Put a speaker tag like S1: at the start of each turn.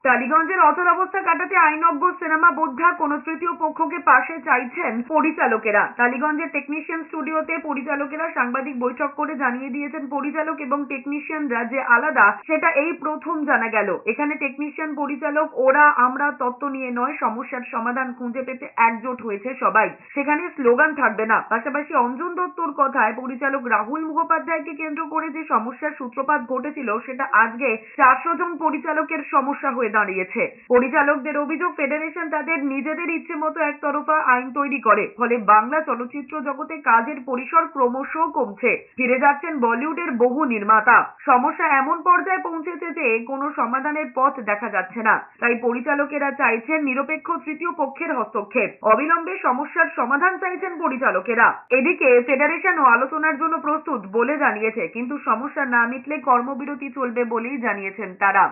S1: টালিগঞ্জের অচল অবস্থা কাটাতে আইনজ্ঞ সিনেমা বোদ্ধা কোন তৃতীয় পক্ষকে পাশে চাইছেন পরিচালকেরা। টালিগঞ্জের টেকনিশিয়ান স্টুডিওতে পরিচালকেরা সাংবাদিক বৈঠক করে জানিয়ে দিয়েছেন পরিচালক এবং টেকনিশিয়ানরা যে আলাদা সেটা এই প্রথম জানা গেল। এখানে টেকনিশিয়ান পরিচালক ওরা আমরা তত্ত্ব নিয়ে নয়, সমস্যার সমাধান খুঁজে পেতে একজোট হয়েছে সবাই। সেখানে স্লোগান থাকবে না। পাশাপাশি অঞ্জন দত্তর কথায় পরিচালক রাহুল মুখোপাধ্যায়কে কেন্দ্র করে যে সমস্যার সূত্রপাত ঘটেছিল সেটা আজকে 400 জন পরিচালকের সমস্যা হয়ে দাঁড়িয়েছে। পরিচালকদের অভিযোগ ফেডারেশন তাদের নিজেদের ইচ্ছে মতো একতরফা আইন তৈরি করে, ফলে বাংলা চলচ্চিত্র জগতে কাজের পরিসর ক্রমশ কমছে। ফিরে যাচ্ছেন বলিউডের বহু নির্মাতা। সমস্যা এমন পর্যায়ে পৌঁছেছে যে কোনো সমাধানের পথ দেখা যাচ্ছে না। তাই পরিচালকেরা চাইছেন নিরপেক্ষ তৃতীয় পক্ষের হস্তক্ষেপ। অবিলম্বে সমস্যার সমাধান চাইছেন পরিচালকেরা। এদিকে ফেডারেশনও আলোচনার জন্য প্রস্তুত বলে জানিয়েছে, কিন্তু সমস্যা না মিটলে কর্মবিরতি চলবে বলেই জানিয়েছেন তারা।